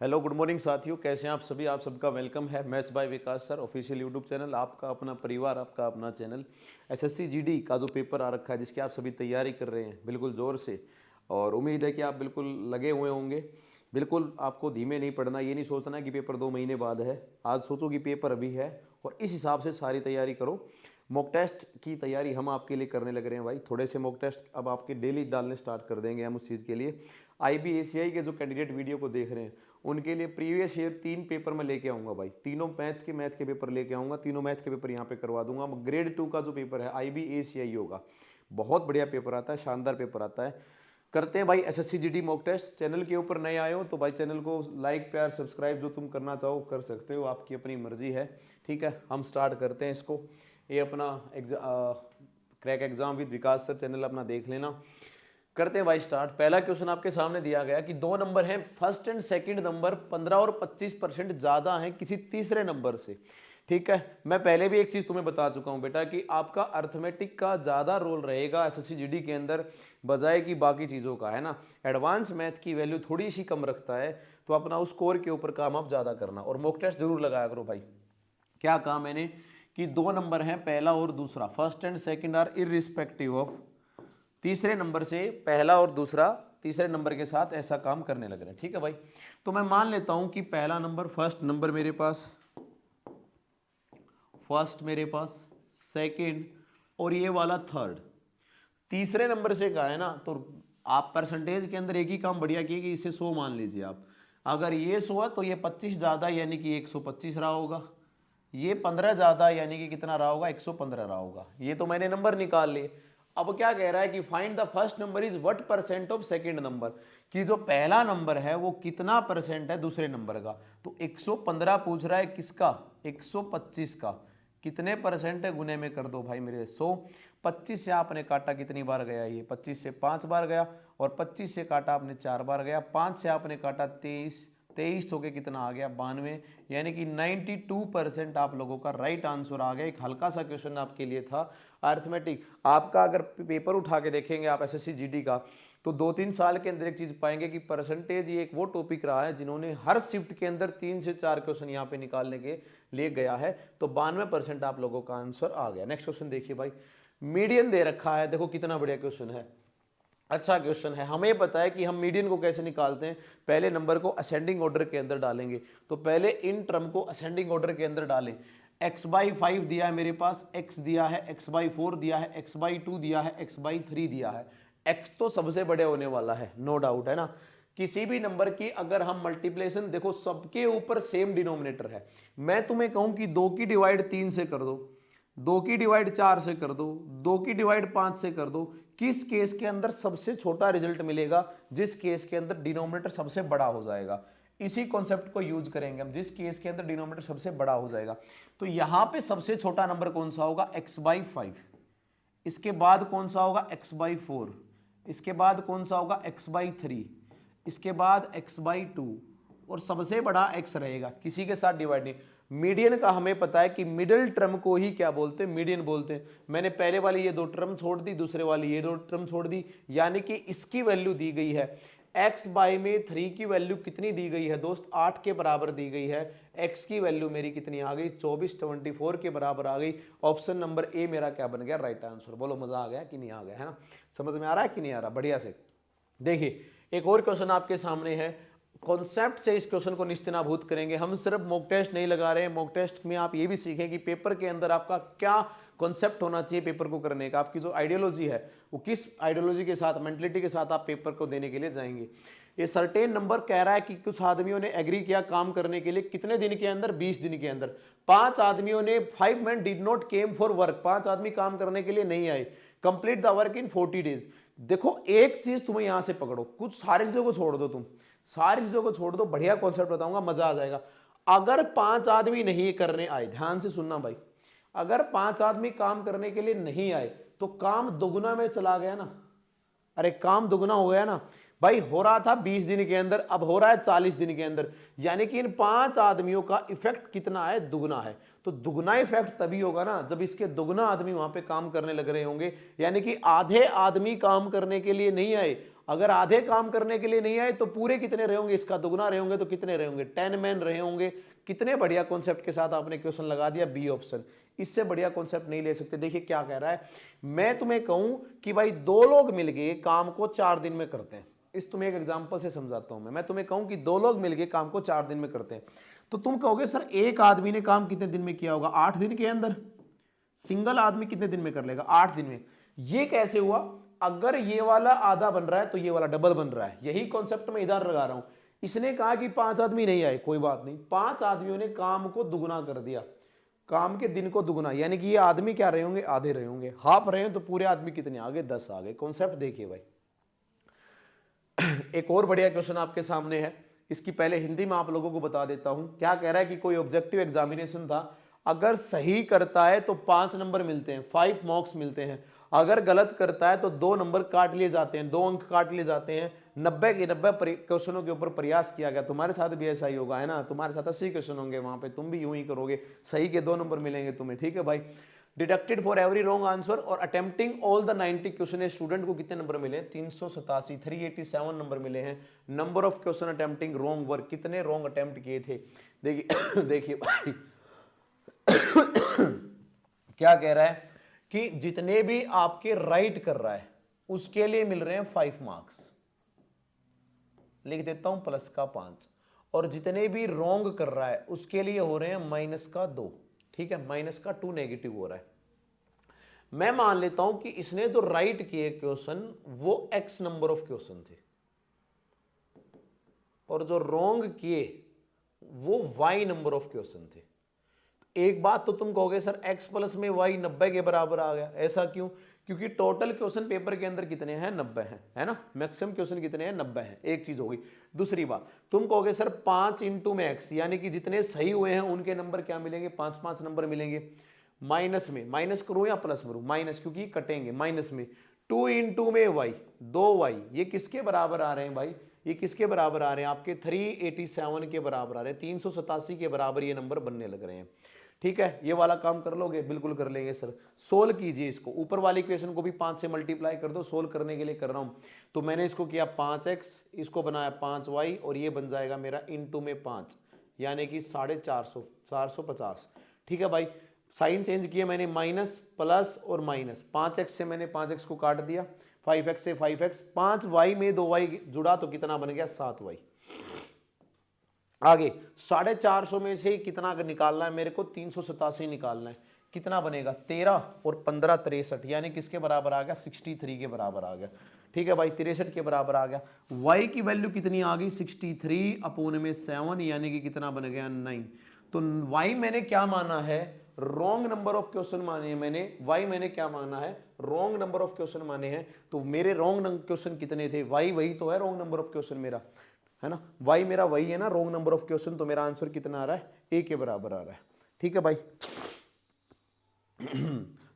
Hello good morning साथियों, कैसे हैं आप सभी। आप सबका वेलकम है maths by Vikas sir official YouTube channel, आपका अपना परिवार, आपका अपना चैनल। एसएससी जीडी का जो पेपर आ रखा है, जिसकी आप सभी तैयारी कर रहे हैं बिल्कुल ज़ोर से, और उम्मीद है कि आप बिल्कुल लगे हुए होंगे। बिल्कुल आपको धीमे नहीं पड़ना, ये नहीं सोचना कि पेपर 2 महीने बाद है। आज सोचो कि पेपर अभी है और इस हिसाब से सारी तैयारी करो। मॉक टेस्ट की तैयारी हम आपके लिए करने लग रहे हैं भाई। थोड़े से मॉक टेस्ट अब आपके डेली डालने स्टार्ट कर देंगे हम उस चीज़ के लिए। IBACI के जो कैंडिडेट वीडियो को देख रहे हैं उनके लिए प्रीवियस ईयर 3 पेपर मैं लेके आऊँगा भाई। तीनों मैथ के पेपर लेके आऊँगा, तीनों मैथ के पेपर यहाँ पे करवा दूंगा। ग्रेड 2 का जो पेपर है IBACI होगा, बहुत बढ़िया पेपर आता है, शानदार पेपर आता है। करते हैं भाई SSC GD mock test. Channel के ऊपर नए आए हो तो भाई चैनल को लाइक प्यार सब्सक्राइब जो तुम करना चाहो कर सकते हो, आपकी अपनी मर्जी है। ठीक है, हम स्टार्ट करते हैं इसको। ये अपना crack exam with Vikas sir channel अपना देख लेना। करते हैं भाई स्टार्ट। पहला क्वेश्चन आपके सामने दिया गया कि दो नंबर हैं, फर्स्ट एंड सेकंड नंबर 15 और 25% ज्यादा हैं किसी तीसरे नंबर से। ठीक है, मैं पहले भी एक चीज तुम्हें बता चुका हूं बेटा कि आपका अर्थमेटिक का ज्यादा रोल रहेगा एसएससी जीडी के अंदर बजाय कि बाकी चीजों का, है ना। एडवांस मैथ की वैल्यू थोड़ी सी कम रखता है, तो अपना उस स्कोर के ऊपर काम आप ज्यादा करना और मॉक टेस्ट जरूर लगाया करो भाई। क्या कहा मैंने कि दो नंबर हैं पहला और दूसरा, first and second are irrespective of, तीसरे नंबर से पहला और दूसरा तीसरे नंबर के साथ ऐसा काम करने लग रहे हैं। ठीक है भाई, तो मैं मान लेता हूं कि पहला नंबर फर्स्ट नंबर मेरे पास, फर्स्ट मेरे पास, सेकंड और ये वाला थर्ड तीसरे नंबर से कहा है ना। तो आप परसेंटेज के अंदर एक ही काम बढ़िया किए कि इसे 100 मान लीजिए आप। अगर ये 100 है तो ये 25 ज्यादा यानी कि 125 रहा होगा, ये 15 ज्यादा यानी कि कितना रहा होगा, 115 रहा होगा। ये तो मैंने नंबर निकाल लिए। अब क्या कह रहा है कि find the first number is what percent of second number, कि जो पहला नंबर है वो कितना परसेंट है दूसरे नंबर का। तो 115 पूछ रहा है किसका, 125 का। कितने परसेंट है, गुने में कर दो भाई मेरे 100। 25 से आपने काटा कितनी बार गया, ये 25 से 5 बार गया, और 25 से काटा आपने 4 बार गया, 5 से आपने काटा 23, 23 होके कितना आ गया 92, यानी कि 92% आप लोगों का राइट आंसर आ गया। एक हल्का सा क्वेश्चन आपके लिए था अर्थमेटिक। आपका अगर पेपर उठा के देखेंगे आप एसएससी जीडी का, तो 2-3 साल के अंदर एक चीज पाएंगे कि परसेंटेज ये एक वो टॉपिक रहा है जिन्होंने हर शिफ्ट के अंदर 3 से 4 क्वेश्चन यहाँ पे निकालने के लिए गया है। तो 92% आप लोगों का आंसर आ गया। नेक्स्ट क्वेश्चन देखिए भाई, मीडियन दे रखा है, देखो कितना बढ़िया क्वेश्चन है, अच्छा क्वेश्चन है। हमें पता है कि हम मीडियन को कैसे निकालते हैं, पहले नंबर को असेंडिंग ऑर्डर के अंदर डालेंगे। तो पहले इन टर्म को असेंडिंग ऑर्डर के अंदर डालें। x/5 दिया है मेरे पास, x दिया है, x/4 दिया है, x/2 दिया है, x/3 दिया है। x तो सबसे बड़े होने वाला है, नो डाउट, है ना। किसी भी नंबर की अगर हम मल्टीप्लेशन, देखो सबके ऊपर सेम डिनोमिनेटर है। मैं तुम्हें कहूं कि 2 की डिवाइड 3 से कर दो, 2 की डिवाइड 4 से कर दो, 2 की डिवाइड 5 से कर दो, किस केस के अंदर सबसे छोटा रिजल्ट मिलेगा, जिस केस के अंदर डिनोमिनेटर सबसे बड़ा हो जाएगा। इसी कॉन्सेप्ट को यूज करेंगे हम, जिस केस के अंदर डिनोमिनेटर सबसे बड़ा हो जाएगा। तो यहां पे सबसे छोटा नंबर कौन सा होगा, x/5। इसके बाद कौन सा होगा, x/4। इसके बाद कौन सा होगा, x/3। इसके बाद x/2, और सबसे बड़ा x रहेगा, किसी के साथ डिवाइड नहीं। मीडियन का हमें पता है कि मिडिल टर्म को ही क्या बोलते हैं, मीडियन बोलते हैं। मैंने पहले वाली ये 2 टर्म छोड़ दी, दूसरे वाली ये 2 टर्म छोड़ दी, यानी कि इसकी वैल्यू दी गई है x/3 की वैल्यू कितनी दी गई है दोस्त, 8 के बराबर दी गई है। x की वैल्यू मेरी कितनी आ गई, 24 के बराबर आ गई। ऑप्शन नंबर ए मेरा क्या बन गया, राइट आंसर। बोलो मजा आ गया कि नहीं आ गया, है ना। समझ में आ रहा है कि नहीं आ रहा, बढ़िया से। देखिए एक और क्वेश्चन आपके सामने है, कॉन्सेप्ट से इस क्वेश्चन को निस्तेनाबूत करेंगे हम। सिर्फ मॉक टेस्ट नहीं लगा रहे हैं, मॉक टेस्ट में आप ये भी सीखें कि पेपर के अंदर आपका क्या कॉन्सेप्ट होना चाहिए पेपर को करने का, आपकी जो आइडियोलॉजी है वो किस आइडियोलॉजी के साथ, मेंटलिटी के साथ आप पेपर को देने के लिए जाएंगे। ये सर्टेन नंबर कह रहा है कि कुछ आदमियों ने एग्री किया काम करने के लिए, कितने दिन के अंदर, 20 दिन के अंदर। 5 आदमियों ने, 5 men did not came for work, 5 आदमी काम करने के लिए नहीं आए। Complete the work in 40 days। देखो एक चीज तुम्हें यहां से पकड़ो, कुछ सारी चीजों को छोड़ दो, तुम सारी चीजों को छोड़ दो, बढ़िया कॉन्सेप्ट बताऊंगा, मजा आ जाएगा। अगर 5 आदमी नहीं करने आए, ध्यान से सुनना भाई, अगर 5 आदमी काम करने के लिए नहीं आए तो काम दोगुना में चला गया ना। अरे काम दुगना हो गया ना भाई। हो रहा था 20 दिन के अंदर, अब हो रहा है 40 दिन के अंदर, यानी कि इन 5 आदमियों का इफेक्ट कितना है, दुगना है। तो दुगना इफेक्ट तभी होगा ना जब इसके दुगना आदमी वहां पे काम करने लग रहे होंगे, यानी कि आधे आदमी काम करने के लिए नहीं आए, अगर आधे काम करने के लिए नहीं आए तो पूरे कितने रहे होंगे, इसका दुगना रहे होंगे तो कितने रहे होंगे, 10 मैन रहे होंगे। कितने बढ़िया कॉन्सेप्ट के साथ आपने क्वेश्चन लगा दिया, बी ऑप्शन। इससे बढ़िया कॉन्सेप्ट नहीं ले सकते। देखिए क्या कह रहा है, मैं तुम्हें कहूं कि भाई दो लोग मिलके काम को 4 दिन में करते हैं, इस तुम्हें एक एग्जांपल से समझाता हूं मैं तुम्हें कहूं कि दो लोग मिलके काम को 4 दिन में करते हैं, तो तुम कहोगे सर एक आदमी ने काम कितने दिन में किया होगा, 8 दिन के अंदर। सिंगल आदमी कितने दिन में कर लेगा, 8 दिन में। ये कैसे हुआ, अगर ये वाला आधा बन रहा है तो ये वाला डबल बन रहा है। यही कॉन्सेप्ट मैं इधर लगा रहा हूं। इसने कहा कि 5 आदमी नहीं आए, कोई बात नहीं, 5 आदमियों ने काम को दुगना कर दिया, काम के दिन को दुगना, यानी कि ये आदमी क्या रहे होंगे, आधे रहे होंगे। हाफ रहे हैं तो पूरे आदमी कितने आ गए, 10 आ गए। कॉन्सेप्ट देखिए भाई। एक और बढ़िया क्वेश्चन आपके सामने है, इसकी पहले हिंदी में आप लोगों को बता देता हूं। क्या कह रहा है कि कोई ऑब्जेक्टिव एग्जामिनेशन था, अगर सही करता है तो 5 नंबर मिलते हैं, 5 मार्क्स मिलते हैं। अगर गलत करता है तो 2 नंबर काट लिए जाते हैं, 2 अंक काट लिए जाते हैं। 90 के 90 क्वेश्चनों के ऊपर प्रयास किया गया। तुम्हारे साथ भी ऐसा ही होगा, है ना, तुम्हारे साथ 80 क्वेश्चन होंगे, वहां पे तुम भी यूं ही करोगे, सही के 2 नंबर मिलेंगे तुम्हें, ठीक है भाई। Deducted for every wrong answer और attempting all the 90 question, student को कितने नंबर मिले, 387, 387 नंबर मिले हैं। Number of question attempting wrong work, कितने रॉन्ग अटेम्प्ट किए थे। देखिए देखिए भाई क्या कह रहा है कि जितने भी आपके राइट कर रहा है उसके लिए मिल रहे हैं 5 मार्क्स, लिख देता हूं प्लस का 5, और जितने भी रॉन्ग कर रहा है उसके लिए हो रहे हैं माइनस का 2, ठीक है, माइनस का 2 नेगेटिव हो रहा है। मैं मान लेता हूं कि इसने जो राइट किए क्वेश्चन वो x नंबर ऑफ क्वेश्चन थे, और जो रॉन्ग किए वो y नंबर ऑफ क्वेश्चन थे। एक बात तो तुम कहोगे सर x प्लस में y 90 के बराबर आ गया, ऐसा क्यों, क्योंकि टोटल क्वेश्चन पेपर के अंदर कितने हैं, 90 हैं, है ना, मैक्सिमम क्वेश्चन कितने हैं, 90 हैं। एक चीज होगी। दूसरी बात, तुम कहोगे सर 5 इंटू में x, यानी कि जितने सही हुए हैं उनके नंबर क्या मिलेंगे, 5-5 नंबर मिलेंगे। माइनस में, माइनस करूं या प्लस करूं, माइनस, क्योंकि कटेंगे। माइनस में 2 इंटू में y, 2y, ये किसके बराबर आ रहे हैं भाई, ये किसके बराबर आ रहे हैं, आपके 387 के बराबर आ रहे हैं, 387 के बराबर ये नंबर बनने लग रहे हैं। ठीक है, ये वाला काम कर लोगे, बिल्कुल कर लेंगे सर। सोल्व कीजिए इसको, ऊपर वाले इक्वेशन को भी 5 से मल्टीप्लाई कर दो, सोल्व करने के लिए कर रहा हूं। तो मैंने इसको किया 5x, इसको बनाया 5y, और ये बन जाएगा मेरा इंटू में 5, यानी कि 450, 450। ठीक है भाई, साइन चेंज किया मैंने, माइनस प्लस और माइनस, 5x से मैंने 5x को काट दिया, 5x से 5x, 5y में 2y जुड़ा तो कितना बन गया, 7y। आगे 450 में से कितना निकालना है मेरे को, 387 निकालना है, कितना बनेगा, 13 और 15 63, यानी किसके बराबर आ गया, 63 के बराबर आ गया। ठीक है भाई, 63 के बराबर आ गया। y की वैल्यू कितनी आ गई, 63 अपॉन में 7, यानी कि कितना बन गया, 9। तो y मैंने क्या माना है, रॉन्ग नंबर ऑफ क्वेश्चन माने हैं मैंने, y मैंने क्या माना है, रॉन्ग नंबर ऑफ क्वेश्चन माने हैं। तो मेरे रॉन्ग क्वेश्चन कितने थे, y वही तो है रॉन्ग नंबर ऑफ क्वेश्चन मेरा, है ना, y मेरा वही है ना रॉन्ग नंबर ऑफ क्वेश्चन, तो मेरा आंसर कितना आ रहा है, a के बराबर आ रहा है। ठीक है भाई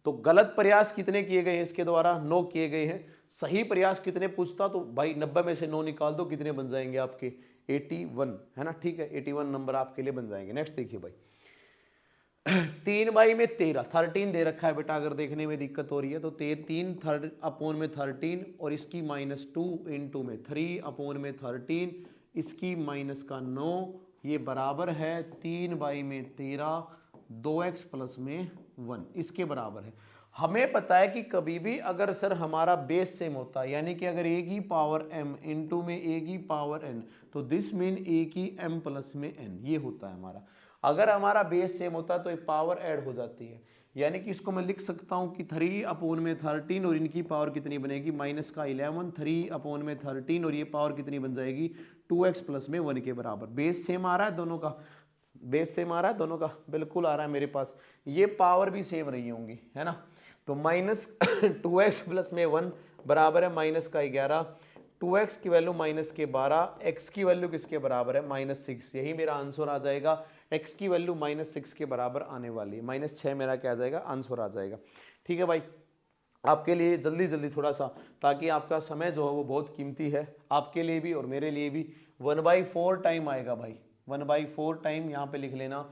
तो गलत प्रयास कितने किए गए हैं इसके द्वारा, 9 किए गए हैं। सही प्रयास कितने पूछता, तो भाई 90 में से 9 निकाल दो, कितने बन जाएंगे आपके, 81, है ना। ठीक है, 81 नंबर आपके लिए बन जाएंगे। नेक्स्ट देखिए भाई 3 बाई में 13, 13 दे रखा है बेटा, अगर देखने में दिक्कत हो रही है तो 3 थर्ड अपॉन में 13, और इसकी -2 इंटू में 3 अपॉन में 13, इसकी माइनस का 9, ये बराबर है 3 बाई में 13, 2x प्लस में 1, इसके बराबर है। हमें पता है कि कभी भी अगर सर हमारा बेस सेम होता है, यानी कि अगर a की पावर m इंटू में a की पावर n, तो दिस मीन a की m प्लस में n, ये होता है हमारा। अगर हमारा बेस सेम होता है तो ये पावर ऐड हो जाती है, यानी कि इसको मैं लिख सकता हूं कि 3 अपॉन में 13, और इनकी पावर कितनी बनेगी, माइनस का 11, 3 अपॉन में 13, और ये पावर कितनी बन जाएगी, 2x प्लस में 1 के बराबर। बेस सेम आ रहा है दोनों का, बेस सेम आ रहा है दोनों का, बिल्कुल आ रहा है मेरे पास। ये पावर भी सेम रही होंगी, है ना। तो माइनस 2x प्लस में 1 बराबर है माइनस का 11, 2x की वैल्यू माइनस के 12, x की वैल्यू किसके बराबर है, -6। यही मेरा आंसर आ जाएगा, x की वैल्यू -6 के बराबर आने वाली है, -6 मेरा क्या आ जाएगा, आंसर आ जाएगा। ठीक है भाई, आपके लिए जल्दी जल्दी थोड़ा सा, ताकि आपका समय जो है वो बहुत कीमती है, आपके लिए भी और मेरे लिए भी। 1/4 टाइम आएगा भाई, 1/4 टाइम यहाँ पे लिख लेना।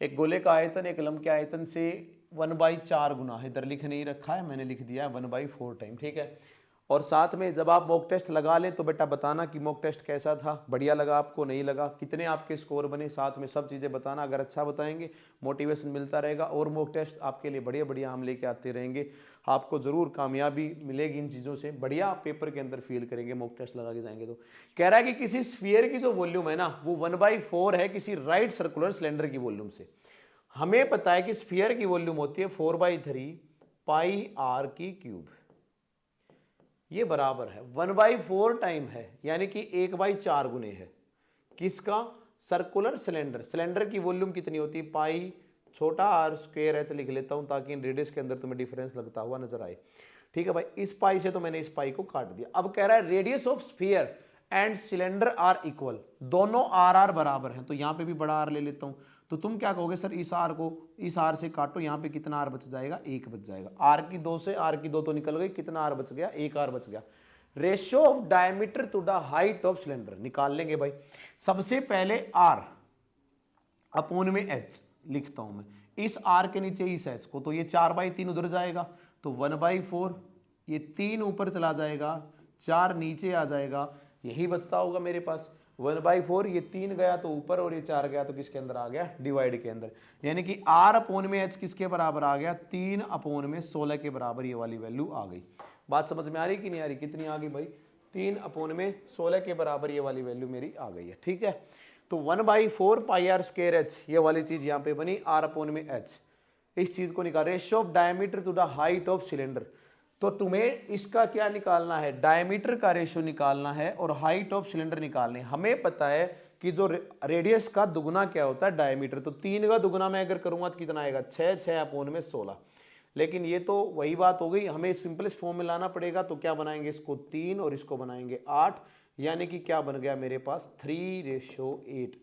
एक गोले का आयतन एक लंब के आयतन से 1/4 गुना है, इधर लिख नहीं रखा है, मैंने लिख दिया है 1/4 टाइम। ठीक है, और साथ में जब आप मॉक टेस्ट लगा लें तो बेटा बताना कि मॉक टेस्ट कैसा था, बढ़िया लगा आपको, नहीं लगा, कितने आपके स्कोर बने, साथ में सब चीज़ें बताना। अगर अच्छा बताएंगे मोटिवेशन मिलता रहेगा और मॉक टेस्ट आपके लिए बढ़िया बढ़िया हम लेके आते रहेंगे। आपको ज़रूर कामयाबी मिलेगी इन चीज़ों से, बढ़िया आप पेपर के अंदर फील करेंगे मॉक टेस्ट लगा के जाएंगे तो। कह रहा है कि किसी स्फीयर की जो वॉल्यूम है ना वो 1/4 है किसी राइट सर्कुलर सिलेंडर की वॉल्यूम से। हमें पता है कि स्फीयर की वॉल्यूम होती है 4/3 पाई आर की क्यूब, ये बराबर है 1/4 टाइम है, यानी कि 1/4 गुने है किसका, सर्कुलर सिलेंडर। सिलेंडर की वॉल्यूम कितनी होती है, पाई छोटा आर स्क्वायर एच लिख लेता हूं ताकि इन रेडियस के अंदर तुम्हें डिफरेंस लगता हुआ नजर आए। ठीक है भाई, इस पाई से तो मैंने इस पाई को काट दिया। अब कह रहा है radius of sphere and cylinder are equal, दोनों आर आर बराबर हैं, तो यहां पे भी बड़ा आर ले लेता हूं। तो तुम क्या कहोगे, सर इस आर को इस आर से काटो, यहाँ पे कितना आर बच जाएगा, 1 बच जाएगा। आर की 2 से आर की 2 तो निकल गई, कितना आर बच गया, 1 आर बच गया। Ratio of diameter to the height of cylinder निकाल लेंगे भाई। सबसे पहले आर अपोन में एच लिखता हूं मैं, इस आर के नीचे इस एच को, तो ये 4/3 उधर जाएगा तो 1/4, ये 3 ऊपर चला जाएगा, 4 नीचे आ जाएगा, यही बचता होगा मेरे पास 1/4। ये 3 गया तो ऊपर और ये 4 गया तो किसके अंदर आ गया, डिवाइड के अंदर। यानी कि आर अपोन में एच किसके बराबर आ गया, 3/16 के बराबर ये वाली वैल्यू आ गई। बात समझ में आ रही कि नहीं आ रही, कितनी आ गई भाई, 3/16 के बराबर ये वाली वैल्यू मेरी आ गई है। ठीक है, तो 1/4 पाई आर स्क्वायर एच, ये वाली चीज यहां पे बनी, आर अपोन में एच। इस चीज को निकाल, ratio of diameter to the height of cylinder. तो तुम्हें इसका क्या निकालना है, डायमीटर का रेशियो निकालना है और हाइट ऑफ सिलेंडर निकालने। हमें पता है कि जो रेडियस का दुगुना क्या होता है, डायमीटर। तो 3 का दुगुना मैं अगर करूंगा तो कितना आएगा, 6, 6/16। लेकिन ये तो वही बात हो गई, हमें सिंपलेस्ट फॉर्म में लाना पड़ेगा। तो क्या बनाएंगे, इसको 3 और इसको बनाएंगे 8, यानी कि क्या बन गया मेरे पास 3:8।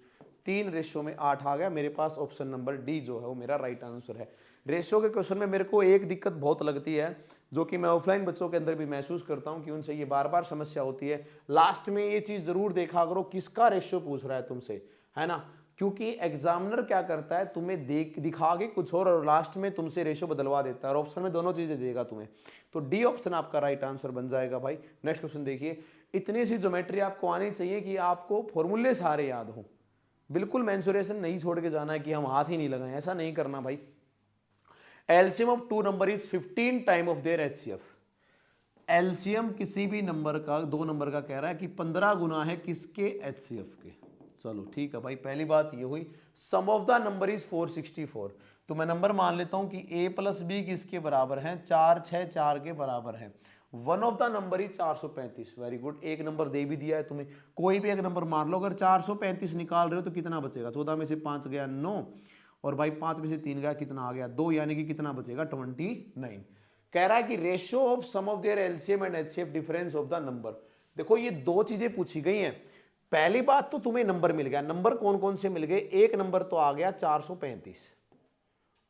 3:8 आ गया मेरे पास। ऑप्शन नंबर डी जो है वो मेरा राइट आंसर है। रेशियो के क्वेश्चन में मेरे को एक दिक्कत बहुत लगती है, जो कि मैं ऑफलाइन बच्चों के अंदर भी महसूस करता हूं कि उनसे ये बार बार समस्या होती है। लास्ट में ये चीज जरूर देखा करो किसका रेशियो पूछ रहा है तुमसे, है ना, क्योंकि एग्जामिनर क्या करता है, तुम्हें दिखा के कुछ और लास्ट में तुमसे रेशियो बदलवा देता है, और ऑप्शन में दोनों चीजें देगा तुम्हें। तो डी ऑप्शन आपका राइट आंसर बन जाएगा भाई। नेक्स्ट क्वेश्चन देखिए, इतनी सी ज्योमेट्री आपको आनी चाहिए कि आपको फॉर्मूले सारे याद हो। बिल्कुल मेंसुरेशन नहीं छोड़ के जाना है कि हम हाथ ही नहीं लगाए, ऐसा नहीं करना भाई। LCM of 2 number is 15 time of their HCF. LCM किसी भी नंबर का, 2 नंबर का कह रहा है कि 15 गुना है किसके, एचसीएफ के। चलो ठीक है भाई, पहली बात ये हुई। सम ऑफ द नंबर इज 464, तो मैं नंबर मान लेता हूं कि a + b किसके बराबर है, 4, 6, 4 के बराबर है। One of the number is 435। Very good, एक नंबर दे भी दिया है तुम्हें, कोई भी एक नंबर मान लो। अगर 435 निकाल रहे हो तो कितना बचेगा, 14 में से 5 गया 9, और भाई 5 में से 3 गया, कितना आ गया 2, यानी कि कितना बचेगा 29। कह रहा है कि ratio of sum of their LCM and HCF, difference of the number. देखो ये 2 चीजें पूछी गई हैं। पहली बात तो तुम्हें नंबर मिल गया, नंबर कौन कौन से मिल गए, एक नंबर तो आ गया 435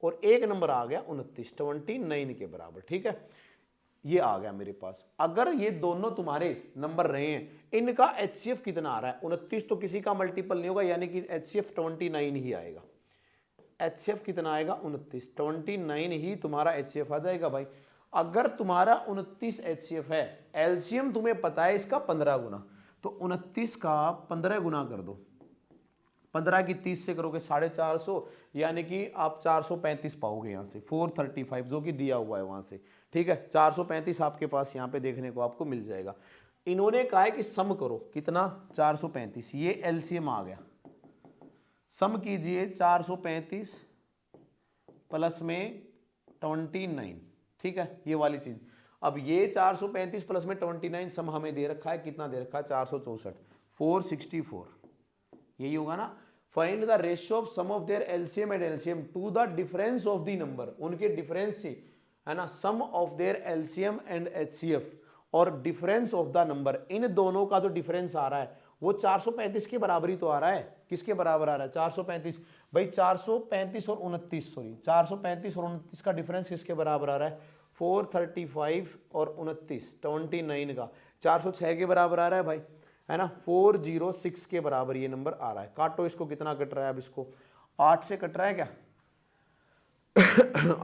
और एक नंबर आ गया 29 के बराबर। ठीक है, ये आ गया मेरे पास। अगर ये दोनों तुम्हारे नंबर रहे हैं, इनका एचसीएफ कितना आ रहा है, 29 तो किसी का मल्टीपल नहीं होगा, यानी कि एचसीएफ 29 ही आएगा। एचसीएफ कितना आएगा, 29 ही तुम्हारा एचसीएफ आ जाएगा भाई। अगर तुम्हारा 29 एचसीएफ है, एलसीएम तुम्हें पता है इसका 15 गुना, तो 29 का 15 गुना कर दो। 15 की 30 से करोगे 450, यानी कि आप 435 पाओगे यहाँ से, 435 जो कि दिया हुआ है वहां से। ठीक है, 435 आपके पास यहाँ पे देखने को आपको मिल जाएगा। इन्होंने कहा है कि सम करो, कितना 435, ये एलसीएम आ गया। सम कीजिए 435 प्लस में 29। ठीक है, ये वाली चीज। अब ये 435 प्लस में 29 सम हमें दे रखा है, कितना दे रखा है 464, 464, यही होगा ना। Find the ratio of sum of their LCM and LCM to the difference of the number, उनके डिफरेंस से, है ना, sum of their LCM and HCF और डिफरेंस ऑफ द नंबर, इन दोनों का जो डिफरेंस आ रहा है वो 435 के बराबर ही तो आ रहा है। किसके बराबर आ रहा है, 435 भाई। 435 और 29, सॉरी 435 और 29 का डिफरेंस किसके बराबर आ रहा है, 435 और 29 का 406 के बराबर आ रहा है भाई, है ना। 406 के बराबर ये नंबर आ रहा है। काटो इसको, कितना कट रहा है अब, इसको 8 से कट रहा है क्या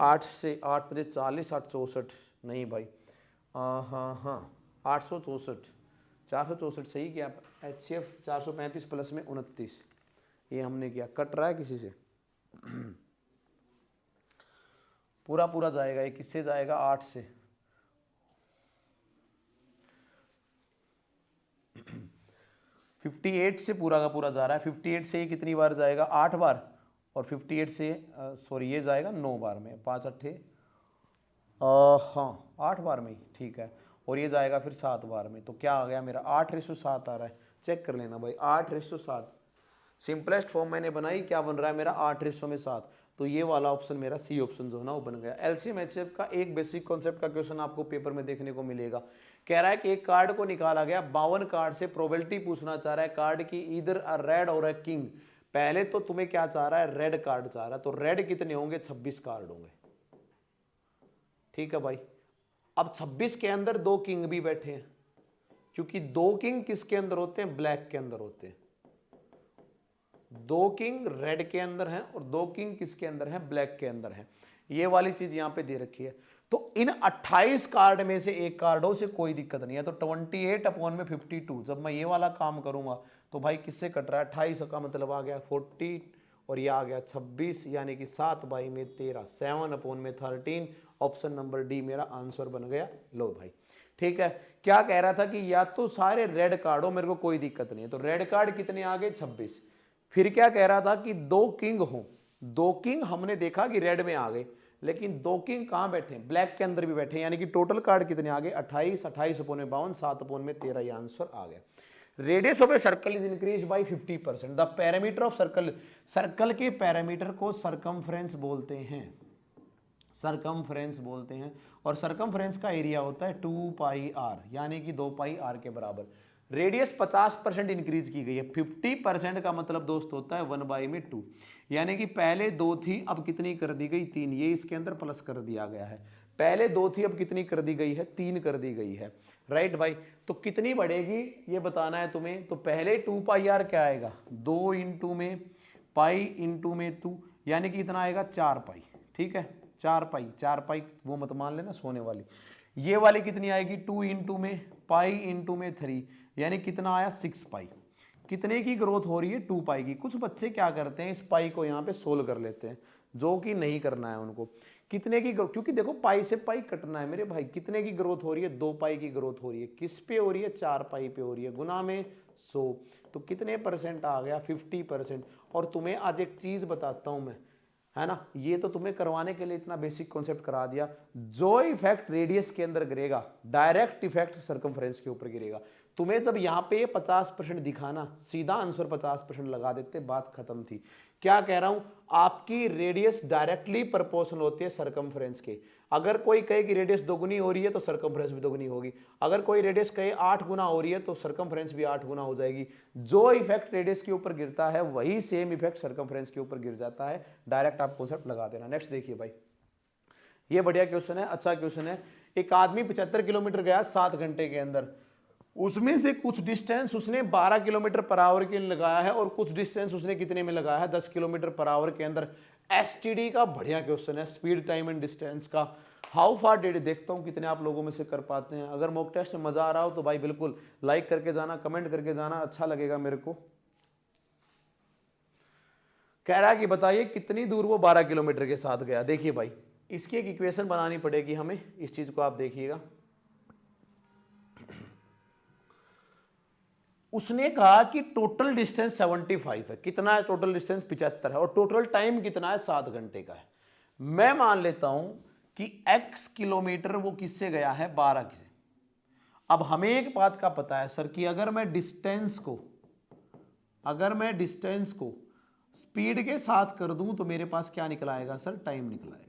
8 से 8 × 5 = 40, 8 × 64 नहीं भाई, हाँ हाँ, 864, 464 सही किया। HCF 435 प्लस में 29, ये हमने किया। कट रहा है किसी से? पूरा पूरा जाएगा। ये किससे जाएगा? 8 से। 58 से पूरा का पूरा जा रहा है। 58 से ये कितनी बार जाएगा? 8 बार। और 58 से सॉरी ये जाएगा 9 बार में। 5 अट्ठे हाँ 8 बार में ही, ठीक है। और ये जाएगा फिर 7 बार में। तो क्या आ गया मेरा? 8:7 आ रहा है। चेक कर लेना भाई, 8:7। सिंपलेस्ट फॉर्म मैंने बनाई, क्या बन रहा है मेरा? 8:7। तो ये वाला ऑप्शन मेरा सी ऑप्शन जो है ना वो बन गया। एलसीएम एचसीएफ का एक बेसिक कॉन्सेप्ट का क्वेश्चन आपको पेपर में देखने को मिलेगा। कह रहा है कि एक कार्ड को निकाला गया, 52 कार्ड से प्रोबेबिलिटी पूछना चाह रहा है कार्ड की इधर अ रेड और अ किंग। पहले तो तुम्हें क्या चाह रहा है? रेड कार्ड चाह रहा है। तो रेड कितने होंगे? 26 कार्ड होंगे, ठीक है भाई। अब 26 के अंदर 2 किंग भी बैठे हैं, क्योंकि 2 किंग किसके अंदर होते हैं? ब्लैक के अंदर होते हैं। 2 किंग रेड के अंदर हैं और 2 किंग किसके अंदर हैं? ब्लैक के अंदर हैं। ये वाली चीज यहां पे दे रखी है। तो इन 28 कार्ड में से एक कार्ड हो से कोई दिक्कत नहीं है। तो 28/52, जब मैं ये वाला काम करूंगा तो भाई किससे कट रहा है? 28 का मतलब आ गया 40 और ये आ गया 26, यानी कि 7/13, 7/13। ऑप्शन नंबर डी मेरा आंसर बन गया। लो भाई, ठीक है। क्या कह रहा था कि या तो सारे रेड कार्ड हो, मेरे को कोई दिक्कत नहीं है। तो रेड कार्ड कितने आ गए? 26। फिर क्या कह रहा था कि 2 किंग हो। 2 किंग हमने देखा कि रेड में आ गए, लेकिन 2 किंग कहां बैठे? ब्लैक के अंदर भी बैठे, यानी कि टोटल कार्ड कितने आ गए? 28, 28/52, 7/13, ये आंसर आ गया। Radius of a circle is increase by 50%। The parameter of circle, circle के पैरामीटर को सरकमफ्रेंस बोलते हैं, सरकमफ्रेंस बोलते हैं। और सरकमफ्रेंस का एरिया होता है 2πr, यानी कि 2πr के बराबर। रेडियस 50% इंक्रीज की गई है। 50% का मतलब दोस्त होता है 1/2, यानी कि पहले 2 थी, अब कितनी कर दी गई? 3। ये इसके अंदर प्लस कर दिया गया है। पहले 2 थी, अब कितनी कर दी गई है? 3 कर दी गई है। राइट भाई, तो कितनी बढ़ेगी ये बताना है तुम्हें। तो पहले 2πr क्या आएगा? 2 इंटू में पाई इंटू में 2, यानी कि इतना आएगा 4π, ठीक है। 4π, 4π वो मत मान लेना सोने वाली। ये वाली कितनी आएगी? 2 इंटू में पाई इंटू में 3, यानी कितना आया? 6π। कितने की ग्रोथ हो रही है? 2π की। कुछ बच्चे क्या करते हैं, इस पाई को यहाँ पे सोल्व कर लेते हैं, जो कि नहीं करना है उनको। कितने की ग्रोथ? क्योंकि देखो पाई से पाई कटना है मेरे भाई। कितने की ग्रोथ हो रही है? 2π की ग्रोथ हो रही है। किस पे हो रही है? 4π पे हो रही है। गुना में 100, तो कितने परसेंट आ गया? 50%। और तुम्हें आज एक चीज बताता हूं मैं, है ना, ये तो तुम्हें करवाने के लिए इतना बेसिक कॉन्सेप्ट करा दिया। जो इफेक्ट रेडियस के अंदर गिरेगा, डायरेक्ट इफेक्ट सर्कमफ्रेंस के ऊपर गिरेगा। तुम्हें जब यहां पे 50% दिखाना, सीधा आंसर 50% लगा देते, बात खत्म थी। क्या कह रहा हूं? आपकी रेडियस डायरेक्टली प्रोपोर्शनल होती है सर्कमफ्रेंस के। अगर कोई कहे कि रेडियस दोगुनी हो रही है तो सर्कमफ्रेंस भी दोगुनी होगी। अगर कोई रेडियस कहे 8 गुना हो रही है तो सर्कमफ्रेंस भी 8 गुना हो जाएगी। जो इफेक्ट रेडियस के ऊपर गिरता है वही सेम इफेक्ट सर्कमफ्रेंस के ऊपर गिर जाता है। डायरेक्ट आप कॉन्सेप्ट लगा देना। नेक्स्ट देखिए भाई, ये बढ़िया क्वेश्चन है, अच्छा क्वेश्चन है। एक आदमी 75 किलोमीटर गया 7 घंटे के अंदर। उसमें से कुछ डिस्टेंस उसने 12 किलोमीटर पर आवर के लिए लगाया है और कुछ डिस्टेंस उसने कितने में लगाया है? 10 किलोमीटर पर आवर के अंदर। एसटीडी का बढ़िया क्वेश्चन है, स्पीड टाइम एंड डिस्टेंस का। हाउ फार डिड, देखता हूं कितने आप लोगों में से कर पाते हैं। अगर मॉक टेस्ट में मजा आ रहा हो तो भाई बिल्कुल लाइक करके जाना, कमेंट करके जाना, अच्छा लगेगा मेरे को। कह रहा है कि बताइए कितनी दूर वो 12 किलोमीटर के साथ गया। देखिए भाई, इसकी एक इक्वेशन बनानी पड़ेगी हमें, इस चीज को आप देखिएगा। उसने कहा कि टोटल डिस्टेंस 75 है। कितना है टोटल डिस्टेंस? 75 है। और टोटल टाइम कितना है? 7 घंटे का है। मैं मान लेता हूं कि x किलोमीटर वो किससे गया है? 12 से। अब हमें एक बात का पता है सर कि अगर मैं डिस्टेंस को स्पीड के साथ कर दूं तो मेरे पास क्या निकल आएगा सर? टाइम निकल आएगा।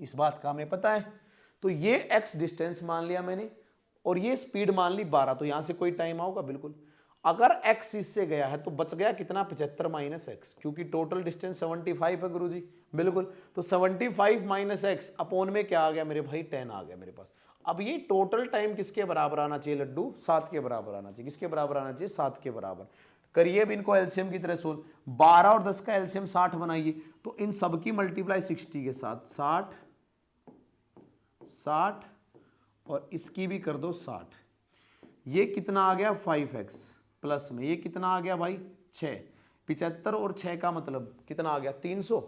इस बात का हमें पता है। तो ये x डिस्टेंस मान लिया मैंने और ये स्पीड मान ली 12, तो यहां से कोई टाइम आओगा? बिल्कुल। अगर x इससे गया है तो बच गया कितना? 75 माइनस एक्स, क्योंकि टोटल डिस्टेंस 75 है गुरुजी। बिल्कुल। तो 75 माइनस एक्स अपॉन में क्या आ गया मेरे भाई? 10 आ गया मेरे पास। अब ये टोटल टाइम किसके बराबर आना चाहिए लड्डू? 7 के बराबर आना चाहिए। किसके बराबर आना चाहिए? 7 के बराबर। करिए अब इनको एलसीएम की तरह सोल्व। 12 और 10 का एलसीएम 60 बनाइए, तो इन सब की मल्टीप्लाई 60 के साथ, 60 60 और इसकी भी कर दो 60। ये कितना आ गया 5x प्लस में ये कितना आ गया भाई 6। 75 और 6 का मतलब कितना आ गया 300।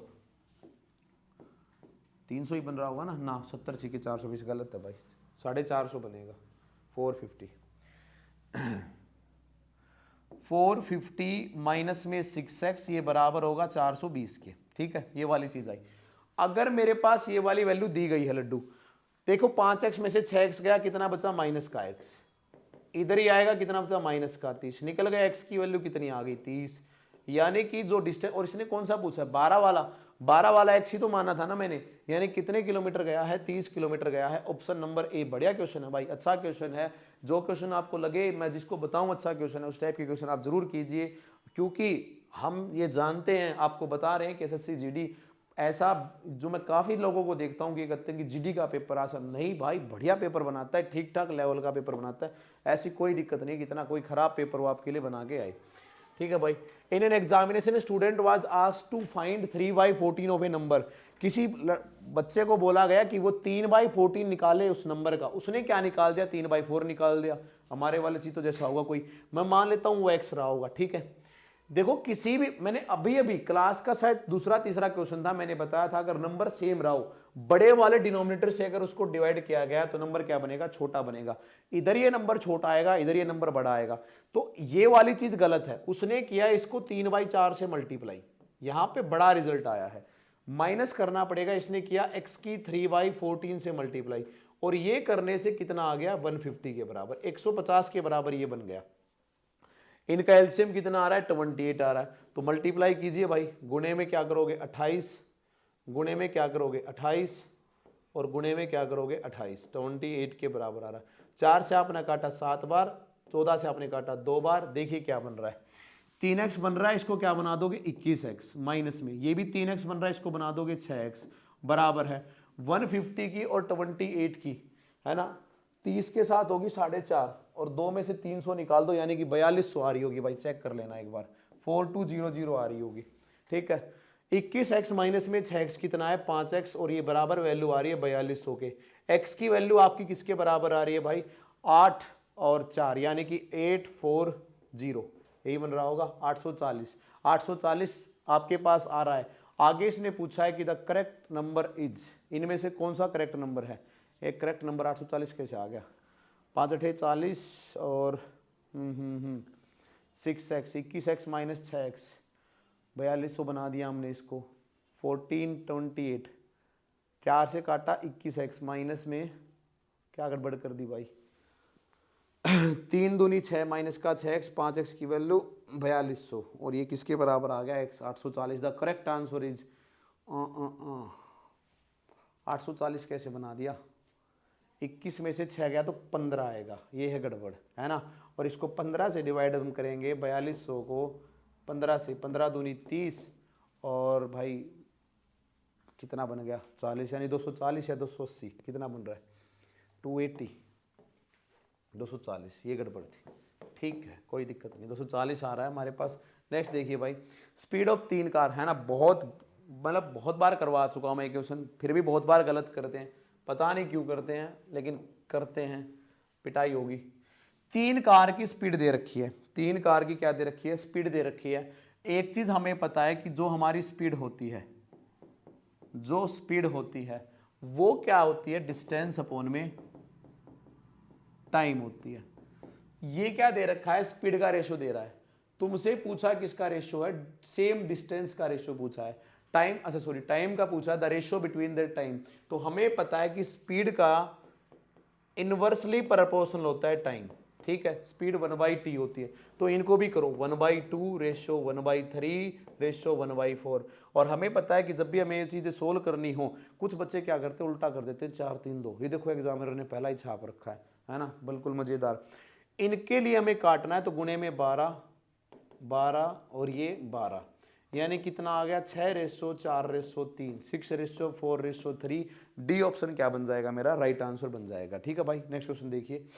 300 ही बन रहा होगा ना 70 छिके 420 गलत है भाई, 450 बनेगा 450। 450 माइनस में 6x ये बराबर होगा 420 के। ठीक है, ये वाली चीज आई। अगर मेरे पास ये वाली वैल्यू दी गई है लड्डू, देखो 5x में से 6x गया, कितना बचा माइनस का x, इधर ही आएगा कितना बचा माइनस का 30, निकल गया x की वैल्यू कितनी आ गई 30। यानी कि जो डिस्टेंस, और इसने कौन सा पूछा है 12 वाला x ही तो माना था ना मैंने, यानी कितने किलोमीटर गया है 30 किलोमीटर गया है। ऑप्शन नंबर ए बढ़िया क्वेश्चन है भाई, अच्छा क्वेश्चन है। जो क्वेश्चन आपको लगे मैं जिसको बताऊं अच्छा क्वेश्चन है, उस टाइप के क्वेश्चन आप जरूर कीजिए, क्योंकि हम ये जानते हैं, आपको बता रहे हैं कि एसएससी जीडी ऐसा, जो मैं काफ़ी लोगों को देखता हूँ कि कहते हैं कि जीडी का पेपर आसान नहीं भाई, बढ़िया पेपर बनाता है, ठीक ठाक लेवल का पेपर बनाता है, ऐसी कोई दिक्कत नहीं कि इतना कोई खराब पेपर वो आपके लिए बना के आए। ठीक है भाई। In an examination student was asked to find 3/14 of a number. किसी बच्चे को बोला गया कि वो 3/14 निकाले उस नंबर का, उसने क्या निकाल दिया 3/4 निकाल दिया। हमारे वाले चीज तो जैसा होगा कोई, मैं मान लेता हूँ वो एक्स रहा होगा। ठीक है, देखो किसी भी, मैंने अभी क्लास का शायद दूसरा तीसरा क्वेश्चन था, मैंने बताया था अगर नंबर सेम रहा हो, बड़े वाले डिनोमिनेटर से अगर उसको डिवाइड किया गया तो नंबर क्या बनेगा छोटा बनेगा। इधर ये नंबर छोटा आएगा, इधर ये नंबर बड़ा आएगा, तो ये वाली चीज गलत है। उसने किया इसको 3/4 से मल्टीप्लाई, यहां पे बड़ा रिजल्ट आया है, माइनस करना पड़ेगा। इसने किया x की 3/14 से मल्टीप्लाई, और ये करने से कितना आ गया 150 के बराबर, 150 के बराबर ये बन गया। इनका एलसीएम कितना आ रहा है 28 आ रहा है, तो मल्टीप्लाई कीजिए भाई, गुणे में क्या करोगे 28, गुणे में क्या करोगे 28, और गुणे में क्या करोगे 28, 28 के बराबर आ रहा है। 4 से आपने काटा 7 बार, 14 से आपने काटा 2 बार, देखिए क्या बन रहा है 3x बन रहा है, इसको क्या बना दोगे 21x, माइनस में ये भी 3x बन रहा है, इसको बना दोगे 6x, बराबर है 150 की और 28 की, है ना। 30 के साथ होगी 4.5, और 2 में से 300 निकाल दो, यानी कि 4200 आ रही होगी भाई, चेक कर लेना एक बार, 4200 आ रही होगी। ठीक है, 21x माइनस में 6x कितना है 5x, और ये बराबर वैल्यू आ रही है 4200 के। x की वैल्यू आपकी किसके बराबर आ रही है भाई 8 और 4, यानी कि 840, यही बन रहा होगा 840। 840 आपके पास आ रहा है। आगे इसने पूछा है कि द करेक्ट नंबर इज, इनमें से कौन सा करेक्ट नंबर है। एक करेक्ट नंबर 840 कैसे आ गया, 5 8 40 और 6x, 21x माइनस 6x, 4200 बना दिया हमने इसको। 1428, 4 से काटा 21x, माइनस में क्या गड़बड़ कर दी भाई 3 दूनी 6, माइनस का 6x, 5x की वैल्यू 4200, और ये किसके बराबर आ गया x 840। The correct answer is 840 कैसे बना दिया, 21 में से 6 गया तो 15 आएगा, ये है गड़बड़, है ना। और इसको 15 से डिवाइड हम करेंगे, 4200 को 15 से, 15 दूनी 30, और भाई कितना बन गया 40, यानी 240 या 280 कितना बन रहा है 280, 240, ये गड़बड़ थी। ठीक है, कोई दिक्कत नहीं, 240 आ रहा है हमारे पास। नेक्स्ट देखिए भाई, स्पीड ऑफ 3 कार, है ना, बहुत बार करवा चुका हूँ मैं क्वेश्चन, फिर भी बहुत बार गलत करते हैं, पता नहीं क्यों करते हैं, लेकिन करते हैं, पिटाई होगी। 3 कार की स्पीड दे रखी है, 3 कार की क्या दे रखी है स्पीड दे रखी है। एक चीज हमें पता है कि जो हमारी स्पीड होती है, जो स्पीड होती है वो क्या होती है डिस्टेंस अपॉन में टाइम होती है। ये क्या दे रखा है स्पीड का रेशो दे रहा है, तुमसे पूछा किसका रेशो है, सेम डिस्टेंस का रेशो पूछा है, टाइम, अच्छा सॉरी टाइम का पूछा, the ratio between the time. तो हमें पता है कि स्पीड का इनवर्सली प्रोपोर्शनल होता है टाइम। ठीक है, स्पीड 1/t होती है, तो इनको भी करो 1/2 रेशो 1/3 रेशो 1/4। और हमें पता है कि जब भी हमें ये चीजें सोल्व करनी हो, कुछ बच्चे क्या करते हैं उल्टा कर देते हैं 4 3 2, ये देखो एग्जामिनर ने पहला ही छाप रखा है ना, बिल्कुल मजेदार। इनके लिए हमें काटना है, तो गुणे में 12 12 और ये 12, यानी कितना आ गया 6/4/3, 6/4/3। डी ऑप्शन क्या बन जाएगा मेरा राइट आंसर बन जाएगा। ठीक है भाई, नेक्स्ट क्वेश्चन देखिए।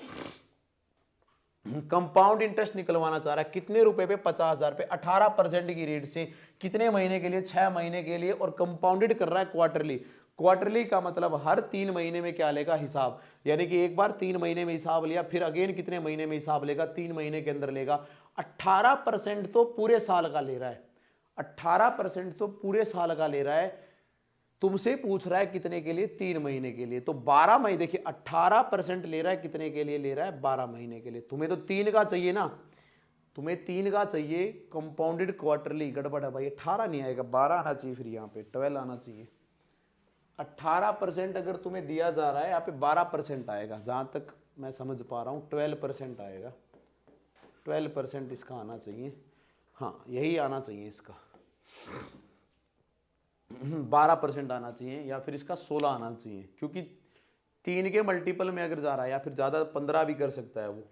कंपाउंड इंटरेस्ट निकलवाना चाह रहा है, कितने रुपए पे 50,000 पे 18% की रेट से, कितने महीने के लिए 6 महीने के लिए, और कंपाउंडेड कर रहा है क्वार्टरली। क्वार्टरली का मतलब हर 3 महीने में क्या लेगा, हिसाब, यानी कि एक बार 3 महीने में हिसाब लिया, फिर अगेन कितने महीने में हिसाब लेगा, 3 महीने के अंदर लेगा। 18% तो पूरे साल का ले रहा है, 18% तो पूरे साल का ले रहा है, तुमसे पूछ रहा है कितने के लिए, 3 महीने के लिए। तो 12 महीने, देखिए 18% ले रहा है, कितने के लिए ले रहा है, 12 महीने के लिए। तुम्हें तो 3 का चाहिए ना, तुम्हें 3 का चाहिए कंपाउंडेड क्वार्टरली, गड़बड़ है भाई, 18 नहीं आएगा, 12 आना चाहिए, फिर यहाँ पे 12 आना चाहिए। 18% अगर तुम्हें दिया जा रहा है, यहाँ पे 12% आएगा, जहां तक मैं समझ पा रहा हूँ 12% आएगा, 12% इसका आना चाहिए, हाँ यही आना चाहिए इसका। 12% आना चाहिए, या फिर इसका 16 आना चाहिए, क्योंकि 3 के मल्टीपल में अगर जा रहा है, या फिर ज़्यादा 15 भी कर सकता है वो।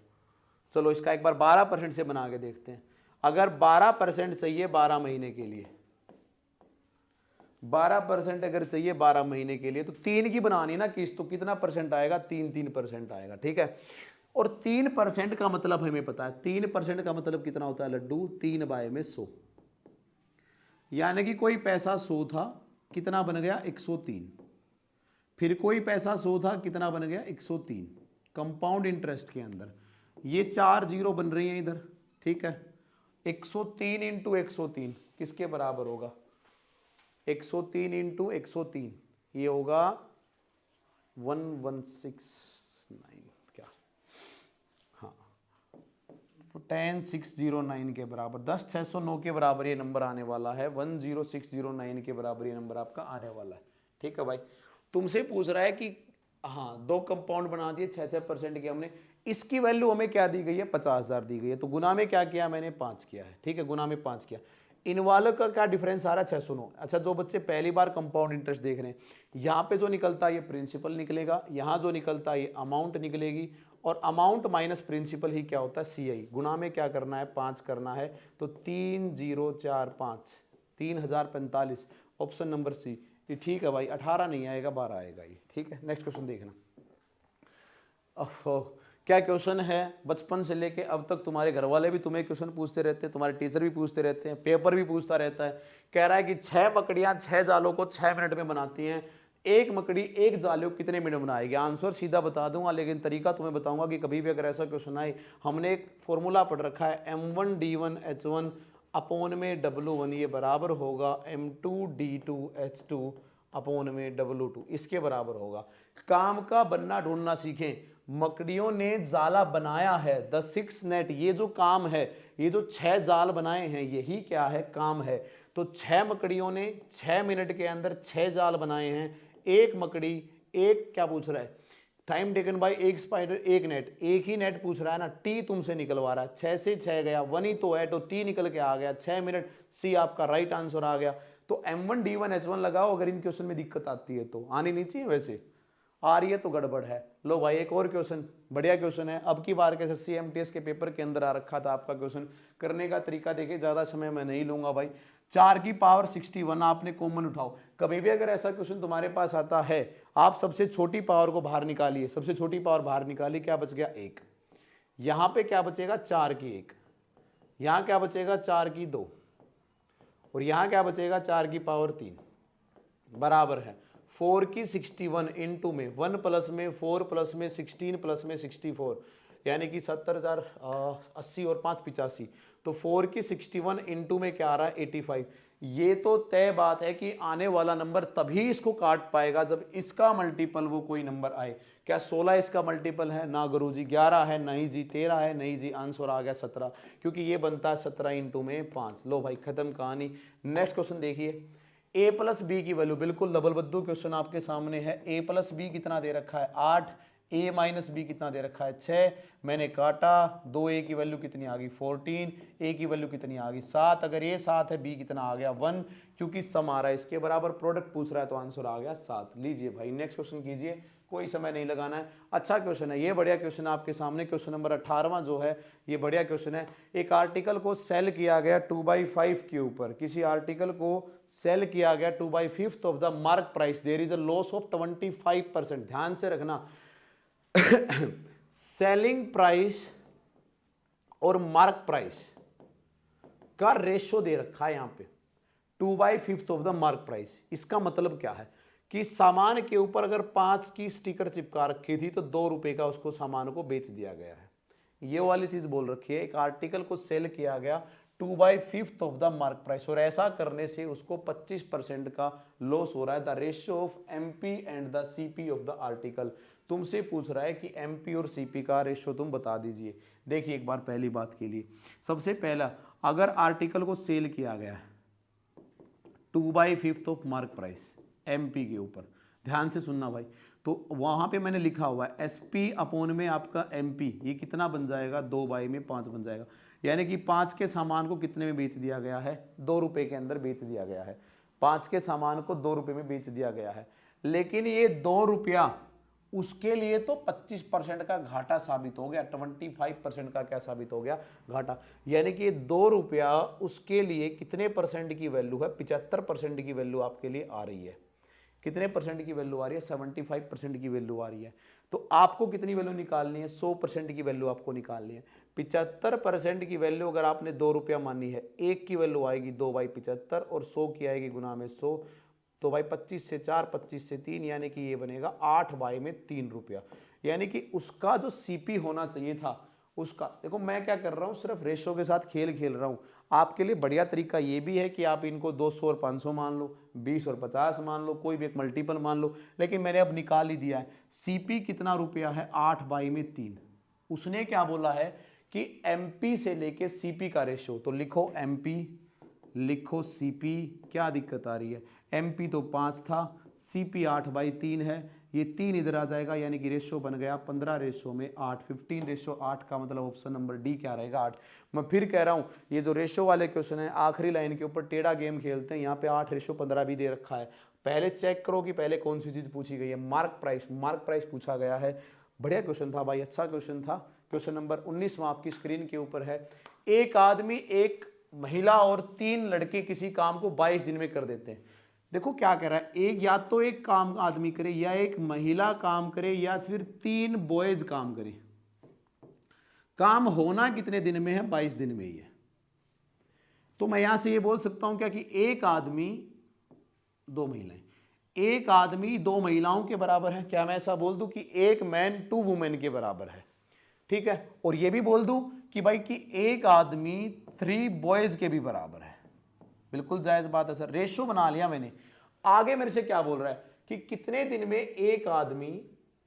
चलो इसका एक बार 12% से बना के देखते हैं। अगर 12% चाहिए 12 महीने के लिए, 12% अगर चाहिए 12 महीने के लिए, तो 3 की बनानी ना किस्त, तो कितना परसेंट आएगा, 3% आएगा, ठीक है। और 3% का मतलब हमें पता है, 3% का मतलब कितना होता है लड्डू, 3/100, यानी कि कोई पैसा 100 था, कितना बन गया, 103, फिर कोई पैसा 100 था, कितना बन गया, 103, कंपाउंड इंटरेस्ट के अंदर। ये 4 जीरो बन रही हैं इधर, ठीक है। 103 इंटू 103 किसके बराबर होगा, 103 इंटू 103, ये होगा 1169, क्या, हाँ 10609 के बराबर, 10609 के बराबर ये नंबर आने वाला है, 10609 के बराबर ये नंबर आपका आने वाला है, ठीक है भाई। तुमसे पूछ रहा है कि हाँ 2 कंपाउंड बना दिए 6% के हमने, इसकी वैल्यू हमें क्या दी गई है, 50,000 दी गई है, तो गुना में क्या किया मैंने, 5 किया है, ठीक है, गुना में 5 किया। इन वालों का क्या डिफरेंस आ रहा है, 609। अच्छा, जो बच्चे पहली बार कंपाउंड इंटरेस्ट देख रहे हैं, यहाँ पे जो निकलता है ये प्रिंसिपल निकलेगा, यहाँ जो निकलता है ये अमाउंट निकलेगी, और अमाउंट माइनस प्रिंसिपल ही क्या होता है, CI। गुना में क्या करना है, 5 करना है, तो 3045, 3045, ऑप्शन नंबर सी, ये ठीक है भाई। 18 नहीं आएगा, 12 आएगा ये, ठीक है। नेक्स्ट क्वेश्चन देखना। क्या क्वेश्चन है, बचपन से लेके अब तक तुम्हारे घर वाले भी तुम्हें क्वेश्चन पूछते रहते हैं, तुम्हारे टीचर भी पूछते रहते हैं, पेपर भी पूछता रहता है। कह रहा है कि 6 मकड़ियां 6 जालों को 6 मिनट में बनाती हैं, एक मकड़ी एक जाले को कितने मिनट बनाएगी। आंसर सीधा बता दूंगा, लेकिन तरीका तुम्हें बताऊंगा कि कभी भी अगर ऐसा क्वेश्चन आए, हमने एक फॉर्मूला पढ़ रखा है, M1D1H1 अपॉन में W1, ये बराबर होगा M2D2H2 अपॉन में W2, इसके बराबर होगा। काम का बनना ढूंढना सीखें। मकड़ियों ने जाला बनाया है, द 6 नेट, ये जो काम है, ये जो 6 जाल बनाए हैं, यही क्या है, काम है। तो 6 मकड़ियों ने 6 मिनट के अंदर 6 जाल बनाए हैं। एक मकड़ी, एक क्या पूछ रहा है, टाइम टेकन बाय एक स्पाइडर, एक नेट, एक ही नेट पूछ रहा है ना, टी तुमसे निकलवा रहा है, 6 से 6 गया, 1 ही तो है, तो टी निकल के आ गया, 6 मिनट, सी आपका राइट आंसर आ गया। तो M1D1H1 लगाओ, अगर इन क्वेश्चन में दिक्कत आती है तो, आनी नहीं चाहिए, वैसे आ रही है तो गड़बड़ है। लो भाई एक और क्वेश्चन, बढ़िया क्वेश्चन है, अब की बार के SSC MTS के पेपर के अंदर आ रखा था आपका क्वेश्चन। करने का तरीका देखिए, ज्यादा समय मैं नहीं लूंगा भाई। 4 की पावर 61 आपने कॉमन उठाओ। कभी भी अगर ऐसा क्वेश्चन तुम्हारे पास आता है, आप सबसे छोटी पावर को बाहर निकालिए, सबसे छोटी पावर बाहर निकाली, क्या बच गया, 1। यहां पे क्या बचेगा, 4 की 1, यहां क्या बचेगा, 4 की 2, और यहां क्या बचेगा, 4 की पावर 3, बराबर है 4 की 61 इंटू में 1 प्लस में 4 प्लस में 16 प्लस में 64, यानी कि 70,080 और 5 85। तो 4 की 61 इंटू में क्या आ रहा है, 85। ये तो तय बात है कि आने वाला नंबर तभी इसको काट पाएगा जब इसका मल्टीपल वो कोई नंबर आए। क्या 16 इसका मल्टीपल है, ना गुरुजी। 11 है, नहीं जी। 13 है, नहीं जी। आंसर आ गया 17, क्योंकि ये बनता है 17 इंटू में 5। लो भाई खत्म कहानी। नेक्स्ट क्वेश्चन देखिए, a प्लस बी की वैल्यू, बिल्कुल डबल क्वेश्चन आपके सामने है। a प्लस बी कितना दे रखा है, 8, a माइनस बी कितना दे रखा है, 6, मैंने काटा, 2a की वैल्यू कितनी आ गई, 14, a की वैल्यू कितनी आ गई, 7। अगर ये 7 है, b कितना आ गया, 1, क्योंकि सम आ रहा है इसके बराबर, प्रोडक्ट पूछ रहा है, तो आंसर आ गया 7। लीजिए भाई नेक्स्ट क्वेश्चन कीजिए, कोई समय नहीं लगाना है। अच्छा क्वेश्चन है ये, बढ़िया क्वेश्चन है आपके सामने। क्वेश्चन नंबर 18वां जो है ये बढ़िया क्वेश्चन है। एक आर्टिकल को सेल किया गया 2/5 के ऊपर, किसी आर्टिकल को सेल किया गया 2/5 of the mark price, there is a loss of 25%। ध्यान से रखना, सेलिंग प्राइस और मार्क प्राइस का रेशियो दे रखा है यहां पे, 2/5 ऑफ द मार्क प्राइस। इसका मतलब क्या है कि सामान के ऊपर अगर 5 की स्टिकर चिपका रखी थी तो 2 रुपए का उसको सामान को बेच दिया गया है। ये वाली चीज बोल रखी है, एक आर्टिकल को सेल किया गया 2/5 ऑफ द मार्क प्राइस, और ऐसा करने से उसको 25% का लॉस हो रहा है। The ratio of MP and the CP of the article. तुमसे पूछ रहा है कि एमपी और सीपी का रेशियो तुम बता दीजिए। देखिए एक बार पहली बात के लिए, सबसे पहला, अगर आर्टिकल को सेल किया गया है 2/5 ऑफ मार्क प्राइस एमपी के ऊपर, ध्यान से सुनना भाई, तो वहां पे मैंने लिखा हुआ है एसपी अपॉन में आपका एमपी, ये कितना बन जाएगा 2/5 बन जाएगा, यानी कि 5 के सामान को कितने में बेच दिया गया है, 2 रुपए के अंदर बेच दिया गया है। 5 के सामान को 2 रुपए में बेच दिया गया है, लेकिन ये 2 रुपया उसके लिए तो 25% का घाटा साबित हो गया, 25% का क्या साबित हो गया, घाटा। यानी कि 2 रुपया उसके लिए कितने परसेंट की वैल्यू है, 75% की वैल्यू आपके लिए आ रही है। कितने परसेंट की वैल्यू आ रही है, 75% की वैल्यू आ रही है। तो आपको कितनी वैल्यू निकालनी है, 100% की वैल्यू आपको निकालनी है। 75% की वैल्यू अगर आपने 2 रुपया मानी है, एक की वैल्यू आएगी 2/75 और 100 की आएगी गुना में 100, तो भाई 25 से 4, 25 से 3, यानी कि ये बनेगा 8/3 रुपया। यानी कि उसका जो सीपी होना चाहिए था उसका, देखो मैं क्या कर रहा हूँ, सिर्फ रेशो के साथ खेल खेल रहा हूँ। आपके लिए बढ़िया तरीका ये भी है कि आप इनको 200 और 500 मान लो, 20 और 50 मान लो, कोई भी एक मल्टीपल मान लो, लेकिन मैंने अब निकाल ही दिया है। सीपी कितना रुपया है, 8/3। उसने क्या बोला है कि एमपी से लेके सीपी का रेशो, तो लिखो एमपी, लिखो सीपी, क्या दिक्कत आ रही है, एमपी तो 5 था, सीपी 8/3 है, ये 3 इधर आ जाएगा, यानी कि रेशो बन गया 15 रेशो में 8, 15:8 का मतलब ऑप्शन नंबर डी क्या रहेगा, 8। मैं फिर कह रहा हूं, ये जो रेशो वाले क्वेश्चन है आखिरी लाइन के ऊपर टेढ़ा गेम खेलते हैं, यहाँ पे 8:15 भी दे रखा है। पहले चेक करो कि पहले कौन सी चीज पूछी गई है, मार्क प्राइस, मार्क प्राइस पूछा गया है। बढ़िया क्वेश्चन था भाई, अच्छा क्वेश्चन था। क्वेश्चन नंबर 19 आपकी स्क्रीन के ऊपर है। एक आदमी, एक महिला और 3 लड़के किसी काम को 22 दिन में कर देते हैं। देखो क्या कह रहा है, एक या तो एक काम आदमी करे, या एक महिला काम करे, या फिर 3 बॉयज काम करे। काम होना कितने दिन में है, 22 दिन में ही है। तो मैं यहां से ये बोल सकता हूं क्या कि एक आदमी 2 महिलाएं, एक आदमी 2 महिलाओं के बराबर है। क्या मैं ऐसा बोल दूं कि एक मैन 2 वुमेन के बराबर है, ठीक है। और ये भी बोल दूं कि भाई कि एक आदमी 3 बॉयज के भी बराबर है। बिल्कुल जायज बात है सर, रेशो बना लिया मैंने। आगे मेरे से क्या बोल रहा है कि कितने दिन में एक आदमी,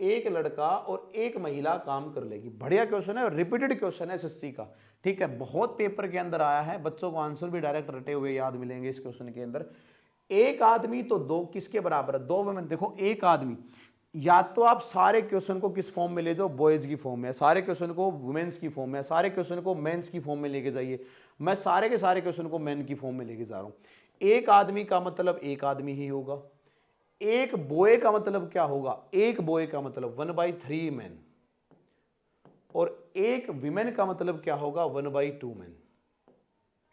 एक लड़का और एक महिला काम कर लेगी। बढ़िया क्वेश्चन है, रिपीटेड क्वेश्चन है एसएससी का, ठीक है, बहुत पेपर के अंदर आया है, बच्चों को आंसर भी डायरेक्ट रटे हुए याद मिलेंगे इस क्वेश्चन के अंदर। एक आदमी तो 2 किसके बराबर है, 2 वुमेन। देखो एक आदमी, या तो आप सारे क्वेश्चन को किस फॉर्म में ले जाओ, बॉयज की फॉर्म में, सारे क्वेश्चन को वुमेन्स की फॉर्म में, सारे क्वेश्चन को मेंस की फॉर्म में लेके जाइए। मैं सारे के सारे क्वेश्चन को मेन की फॉर्म में लेके जा रहा हूं। एक आदमी का मतलब एक आदमी ही होगा। एक बॉय का मतलब क्या होगा, एक बॉय का मतलब 1/3 मैन, और एक विमेन का मतलब क्या होगा, 1/2 मैन।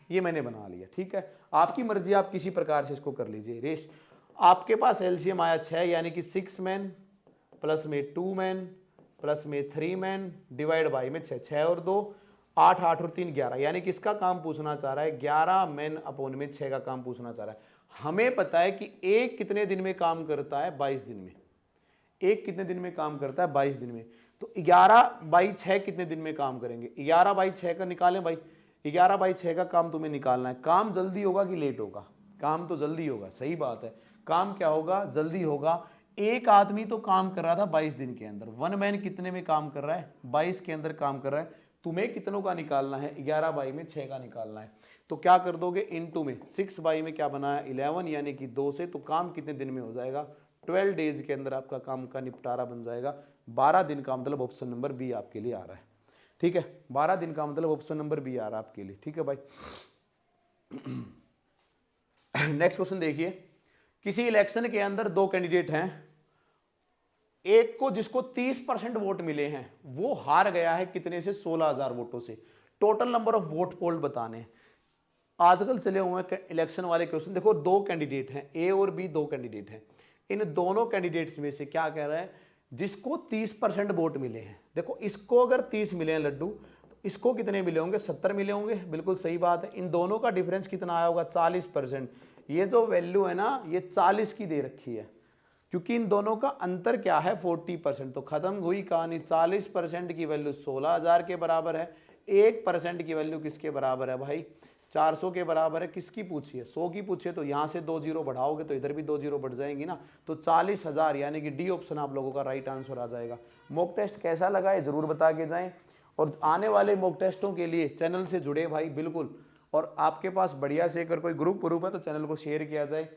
ये मैंने बना लिया, ठीक है। आपकी मर्जी, आप किसी प्रकार से इसको कर लीजिए। रेश आपके पास एलसीएम आया 6, यानी कि 6 मैन प्लस में 2 मैन प्लस में 3 मैन डिवाइड बाई में 6, 6 और 2 8, 8 और 3 11, यानी कि इसका काम पूछना चाह रहा है 11 मैन अपॉन में 6 का काम पूछना चाह रहा है। हमें पता है कि एक कितने दिन में काम करता है, 22 दिन में। एक कितने दिन में काम करता है, 22 दिन में। तो 11/6 कितने दिन में काम करेंगे, 11/6 का निकालें भाई। 11/6 का काम तुम्हें निकालना है। काम जल्दी होगा कि लेट होगा, काम तो जल्दी होगा, सही बात है। काम क्या होगा, जल्दी होगा। एक आदमी तो काम कर रहा था 22 दिन के अंदर, 1 मैन कितने में काम कर रहा है, 22 के अंदर काम कर रहा है। तुम्हें कितनों का निकालना है, 11/6 का निकालना है। तो क्या कर दोगे, इनटू में 6 में क्या बना है 11, यानी कि 2 से। तो काम कितने दिन में हो जाएगा, 12 डेज के अंदर आपका काम का निपटारा बन जाएगा। 12 दिन का मतलब ऑप्शन नंबर बी आपके लिए आ रहा है, ठीक है। 12 दिन का मतलब ऑप्शन नंबर बी आ रहा है आपके लिए, ठीक है भाई। नेक्स्ट क्वेश्चन देखिए, किसी इलेक्शन के अंदर 2 कैंडिडेट हैं, एक को जिसको 30% वोट मिले हैं वो हार गया है कितने से, 16,000 वोटों से। Total number of vote polled बताने हैं। आजकल चले हुए हैं इलेक्शन वाले क्वेश्चन। देखो 2 कैंडिडेट हैं, ए और बी 2 कैंडिडेट हैं। इन दोनों कैंडिडेट्स में से क्या कह रहा है, जिसको 30% वोट मिले हैं। देखो इसको अगर 30 मिले हैं लड्डू, तो इसको कितने मिले होंगे, 70 मिले होंगे। बिल्कुल सही बात है। इन दोनों का डिफरेंस कितना आया होगा, 40%। ये जो वैल्यू है ना, ये 40 की दे रखी है। क्योंकि इन दोनों का अंतर क्या है 40%। तो खत्म हुई कहानी। 40% की वैल्यू 16,000 के बराबर है, 1% की वैल्यू किसके बराबर है भाई 400 के बराबर है। किसकी पूछिए 100 की पूछिए, तो यहाँ से 2 जीरो बढ़ाओगे तो इधर भी 2 जीरो बढ़ जाएंगी ना, तो 40,000 यानी कि डी ऑप्शन आप लोगों का राइट आंसर आ जाएगा। मॉक टेस्ट कैसा लगा है जरूर बता के जाएं, और आने वाले मॉक टेस्टों के लिए चैनल से जुड़े भाई बिल्कुल। और आपके पास बढ़िया से अगर कोई ग्रुप है तो चैनल को शेयर किया जाए।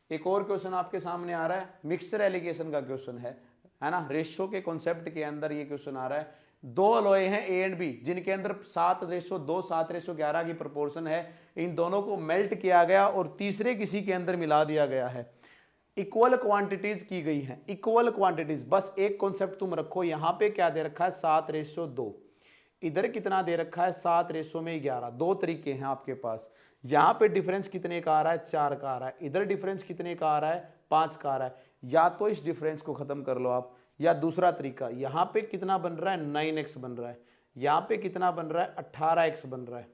एक और क्वेश्चन आपके सामने आ रहा है, मिक्सचर एलिगेशन का क्वेश्चन है ना, रेशियो के कॉन्सेप्ट के अंदर ये क्वेश्चन आ रहा है। दो अलॉय हैं ए एंड बी जिनके अंदर 7:2 7:11 की प्रोपोर्शन है, इन दोनों को मेल्ट किया गया और तीसरे किसी के अंदर मिला दिया गया है। इक्वल क्वांटिटीज की गई हैं, इक्वल क्वांटिटीज। बस एक कॉन्सेप्ट तुम रखो, यहां पे क्या दे रखा है 7:2, इधर कितना दे रखा है 7:11। दो तरीके हैं आपके पास, यहां पे डिफरेंस कितने का आ रहा है 4 का आ रहा है, इधर डिफरेंस कितने का आ रहा है 5 का आ रहा है। या तो इस डिफरेंस को खत्म कर लो आप, या दूसरा तरीका, यहां पे कितना बन रहा है 9x बन रहा है, यहां पे कितना बन रहा है 18x बन रहा है।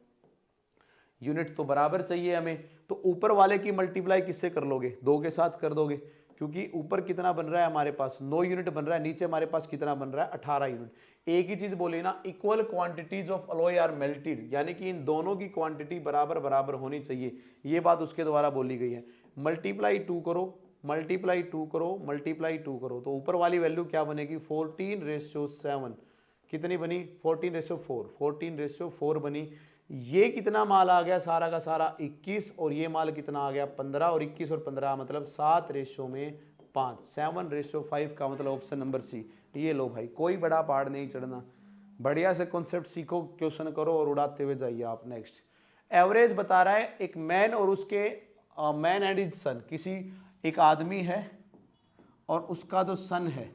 यूनिट तो बराबर चाहिए हमें, तो ऊपर वाले की मल्टीप्लाई किससे कर लोगे 2 के साथ कर दोगे, क्योंकि ऊपर कितना बन रहा है हमारे पास 9 यूनिट बन रहा है, नीचे हमारे पास कितना बन रहा है 18 यूनिट। एक ही चीज बोली ना, equal quantities of alloy are melted, यानी कि इन दोनों की क्वांटिटी बराबर बराबर होनी चाहिए, ये बात उसके द्वारा बोली गई है। मल्टीप्लाई 2 करो, मल्टीप्लाई 2 करो, मल्टीप्लाई 2 करो, तो ऊपर वाली वैल्यू क्या बनेगी 14:7। कितनी बनी 14:4, 14:4 बनी। ये कितना माल आ गया सारा का सारा 21, और ये माल कितना आ गया 15, और 21 और 15 मतलब 7:5, 7:5 का मतलब ऑप्शन नंबर सी। ये लो भाई, कोई बड़ा पहाड़ नहीं चढ़ना, बढ़िया से कॉन्सेप्ट सीखो, क्वेश्चन करो और उड़ाते हुए जाइए आप। नेक्स्ट, एवरेज बता रहा है एक मैन और उसके मैन एंड हिज सन, किसी एक आदमी है और उसका जो सन है,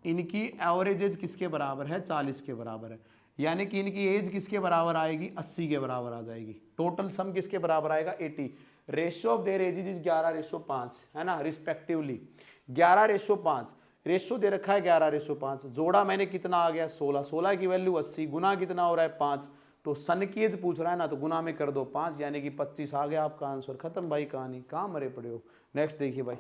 इनकी एवरेज एज किसके बराबर है 40 के बराबर है, यानी कि इनकी एज किसके बराबर आएगी 80 के बराबर आ जाएगी। टोटल सम किसके बराबर आएगा 80। Ratio of their edges is 11:5 है ना, रिस्पेक्टिवली 11:5। रेशियो दे रखा है 11:5, जोड़ा मैंने कितना आ गया 16, 16 की वैल्यू 80, गुना कितना हो रहा है 5, तो सन की एज पूछ रहा है ना, तो गुना में कर दो 5 यानी कि 25 आ गया आपका आंसर। खत्म भाई कहानी, कहाँ मरे पड़े हो। नेक्स्ट देखिए भाई,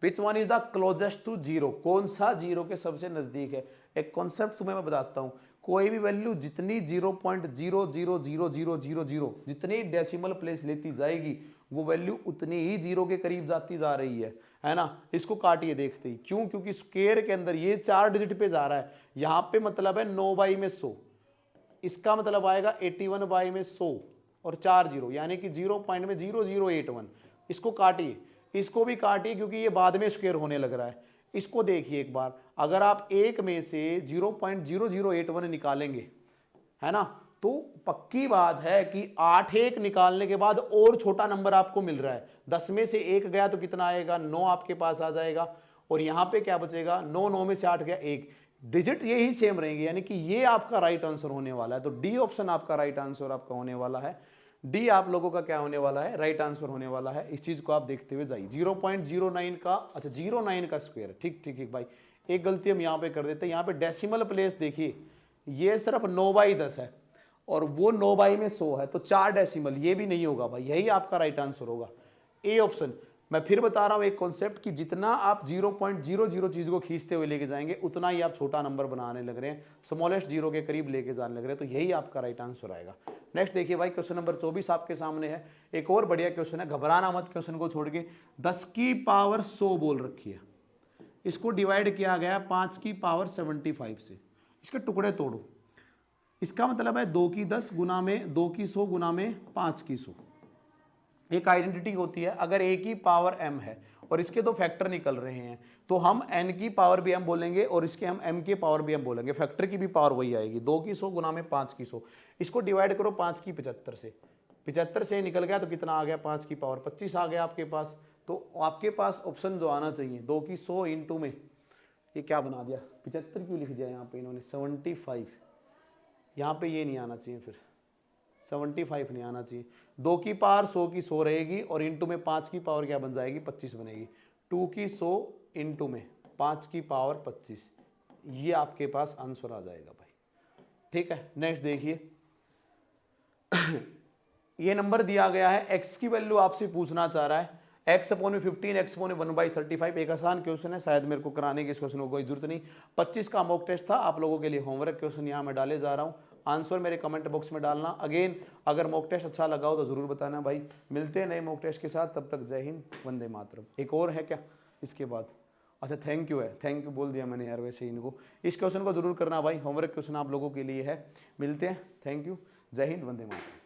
which one is the closest to zero, कौन सा जीरो के सबसे नजदीक है। एक कॉन्सेप्ट तुम्हें मैं बताता हूं, कोई भी वैल्यू जितनी 0.00000 जितनी डेसिमल प्लेस लेती जाएगी वो वैल्यू उतनी ही जीरो के करीब जाती जा रही है ना। इसको काटिए देखते ही, क्यों, क्योंकि स्क्वायर के अंदर ये 4 डिजिट पे जा रहा है, यहां पे मतलब है 9/100, इसका मतलब आएगा 81/100 और 4 जीरो यानी कि 0.0081। इसको काटिए, इसको भी काटिए क्योंकि ये बाद में स्क्वायर होने लग रहा है। इसको देखिए एक बार, अगर आप एक में से 0.0081 निकालेंगे है ना, तो पक्की बात है कि 8 1 निकालने के बाद और छोटा नंबर आपको मिल रहा है। 10 में से 1 गया तो कितना आएगा 9 आपके पास आ जाएगा, और यहां पे क्या बचेगा 9, 9 में से 8 गया 1, डिजिट यही सेम रहेंगे, यानी कि ये आपका राइट आंसर होने वाला है। तो डी ऑप्शन आपका राइट आंसर आपका होने वाला है, डी आप लोगों का क्या होने वाला है राइट आंसर होने वाला है। इस चीज को आप देखते हुए जाइए। 0.09 का, अच्छा 09 का स्क्वायर, ठीक ठीक ठीक भाई, एक गलती हम यहाँ पे कर देते हैं, यहाँ पे डेसिमल प्लेस देखिए, ये सिर्फ 9/10 है और वो 9/100 है, तो 4 डेसिमल, ये भी नहीं होगा भाई, यही आपका राइट आंसर होगा ए ऑप्शन। मैं फिर बता रहा हूं एक कॉन्सेप्ट कि जितना आप 0.00 चीज को खींचते हुए लेके जाएंगे उतना ही आप छोटा नंबर बनाने लग रहे हैं, स्मॉलेस्ट जीरो के करीब लेके जाने लग रहे हैं, तो यही आपका राइट आंसर आएगा। नेक्स्ट देखिए भाई, क्वेश्चन नंबर 24 आपके सामने है, एक और बढ़िया क्वेश्चन है, घबराना मत क्वेश्चन को छोड़ के। 10 की पावर 100 बोल रखी है, इसको डिवाइड किया गया 5 की पावर 75 से, इसके टुकड़े तोड़ो। इसका मतलब है 2 की 10 गुना में 2 की 100 गुना में 5 की 100। एक आइडेंटिटी होती है, अगर a की पावर m है और इसके दो फैक्टर निकल रहे हैं तो हम n की पावर भी m बोलेंगे और इसके हम m की पावर भी m बोलेंगे, फैक्टर की भी पावर वही आएगी। 2 की 100 गुना में 5 की 100, इसको डिवाइड करो 5 की 75 से, 75 से निकल गया तो कितना आ गया 5 की पावर 25 आ गया आपके पास। तो आपके पास ऑप्शन जो आना चाहिए 2 की 100 इंटू में, ये क्या बना दिया 75 क्यों लिख दिया यहाँ पे इन्होंने 75, यहाँ पे ये नहीं आना चाहिए, फिर 75 नहीं आना चाहिए। 2 की पावर 100 की 100 रहेगी और इंटू में 5 की पावर क्या बन जाएगी 25 बनेगी। 2 की 100 इंटू में 5 की पावर 25, ये आपके पास आंसर आ जाएगा भाई, ठीक है। नेक्स्ट देखिए ये नंबर दिया गया है, x की वैल्यू आपसे पूछना चाह रहा है, एक्स अपॉन में 15 एक्स अपॉन में 1/35 एक आसान क्वेश्चन है, शायद मेरे को कराने की इस क्वेश्चन को कोई जरूरत नहीं। 25 का मॉक टेस्ट था, आप लोगों के लिए होमवर्क क्वेश्चन यहाँ मैं डाले जा रहा हूँ, आंसर मेरे कमेंट बॉक्स में डालना। अगेन अगर मॉक टेस्ट अच्छा लगा हो तो जरूर बताना भाई। मिलते हैं नए मॉक टेस्ट के साथ, तब तक जय हिंद, वंदे मातरम। एक और है क्या इसके बाद? अच्छा थैंक यू है, थैंक यू बोल दिया मैंने यार वैसे ही इनको। इस क्वेश्चन को जरूर करना भाई, होमवर्क क्वेश्चन आप लोगों के लिए है। मिलते हैं, थैंक यू, जय हिंद, वंदे मातरम।